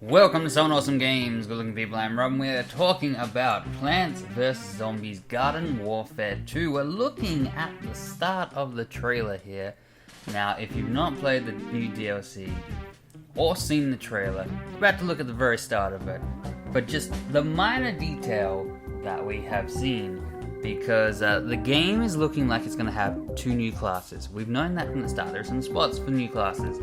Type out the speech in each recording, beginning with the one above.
Welcome to Someone Awesome Games, good looking people, I'm Rob, and we're talking about Plants vs. Zombies Garden Warfare 2. We're looking at the start of the trailer here. Now, if you've not played the new DLC, or seen the trailer, you're about to look at the very start of it. But just the minor detail that we have seen, because the game is looking like it's going to have two new classes. We've known that from the start, there's some spots for new classes.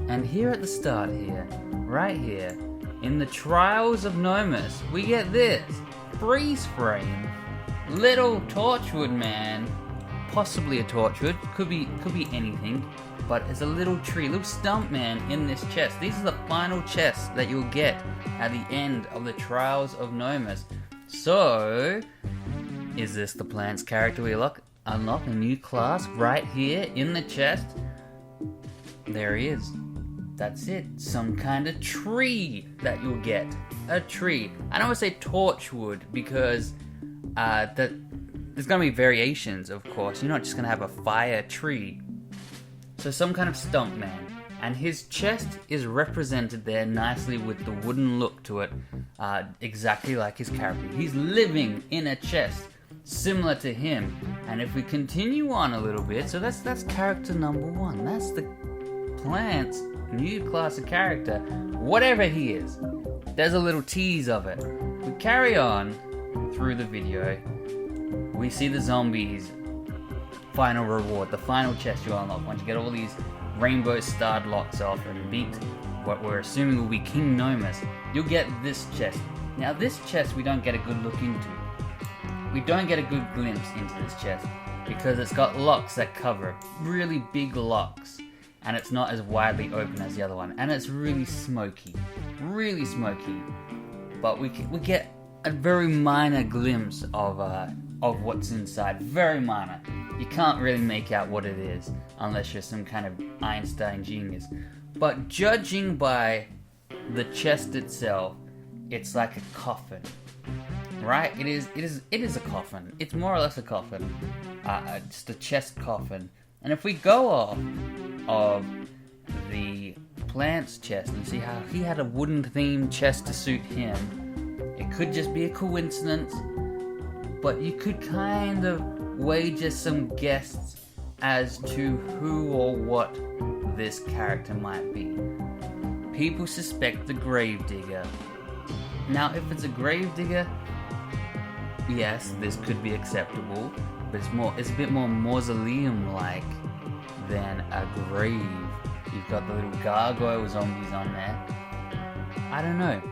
And here at the start here, right here, in the Trials of Nomus, we get this freeze frame, little Torchwood man, possibly a Torchwood, could be anything, but it's a little tree, little stump man in this chest. These are the final chests that you'll get at the end of the Trials of Nomus. So, is this the Plants character we unlock a new class right here in the chest? There he is. That's it. Some kind of tree that you'll get. A tree. I don't want to say Torchwood because there's going to be variations, of course. You're not just going to have a fire tree. So some kind of stump man. And his chest is represented there nicely with the wooden look to it. Exactly like his character. He's living in a chest similar to him. And if we continue on a little bit, so that's character number one. That's the Plants new class of character, whatever he is. There's a little tease of it. We carry on through the video. We see the zombies final reward, the final chest you unlock. Once you get all these rainbow starred locks off and beat what we're assuming will be King Nomus, you'll get this chest. Now this chest we don't get a good look into. We don't get a good glimpse into this chest because it's got locks that cover it, really big locks. And it's not as widely open as the other one, and it's really smoky, but we get a very minor glimpse of what's inside, very minor. You can't really make out what it is unless you're some kind of Einstein genius, but judging by the chest itself, it's like a coffin, right? It is a coffin. It's more or less a coffin, just a chest coffin. And if we go off of the Plants chest and see how he had a wooden themed chest to suit him, it could just be a coincidence, but you could kind of wager some guesses as to who or what this character might be. People suspect the Gravedigger. Now if it's a Gravedigger, yes, this could be acceptable, but it's a bit more mausoleum-like than a grave. You've got the little gargoyle zombies on there. I don't know.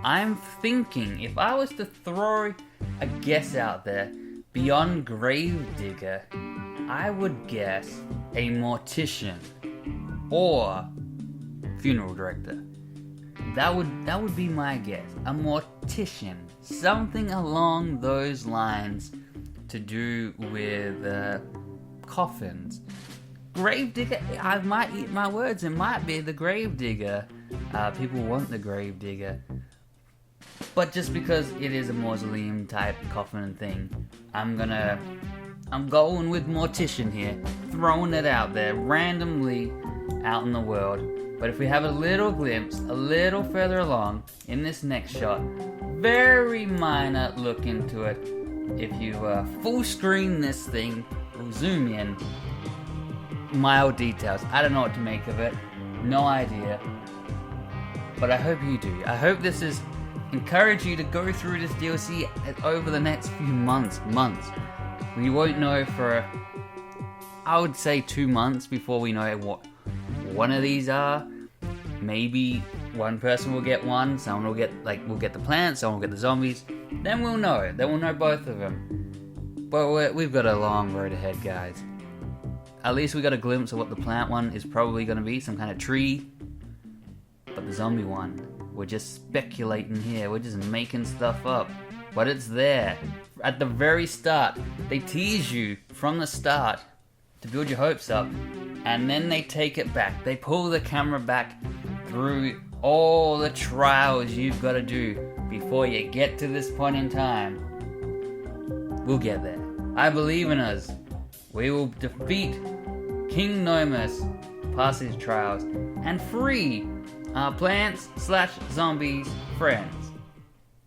I'm thinking, if I was to throw a guess out there, beyond Gravedigger, I would guess a mortician or funeral director. That would be my guess. A mortician. Something along those lines to do with coffins. Gravedigger, I might eat my words, it might be the Gravedigger. People want the Gravedigger. But just because it is a mausoleum type coffin thing, I'm going with mortician here, throwing it out there, randomly out in the world. But if we have a little glimpse, a little further along, in this next shot, very minor look into it. If you full screen this thing, we'll zoom in, mild details. I don't know what to make of it, no idea, but I hope you do. I hope this is encourage you to go through this DLC over the next few months. We won't know for, I would say, 2 months before we know what one of these are. Maybe one person will get one, someone will get the plants, someone will get the zombies. Then we'll know both of them. But we've got a long road ahead, guys. At least we got a glimpse of what the plant one is probably going to be, some kind of tree. But the zombie one, we're just speculating here, we're just making stuff up. But it's there, at the very start. They tease you from the start to build your hopes up, and then they take it back. They pull the camera back through all the trials you've got to do before you get to this point in time. We'll get there. I believe in us. We will defeat King Nomus, pass his trials, and free Plants/zombies friends.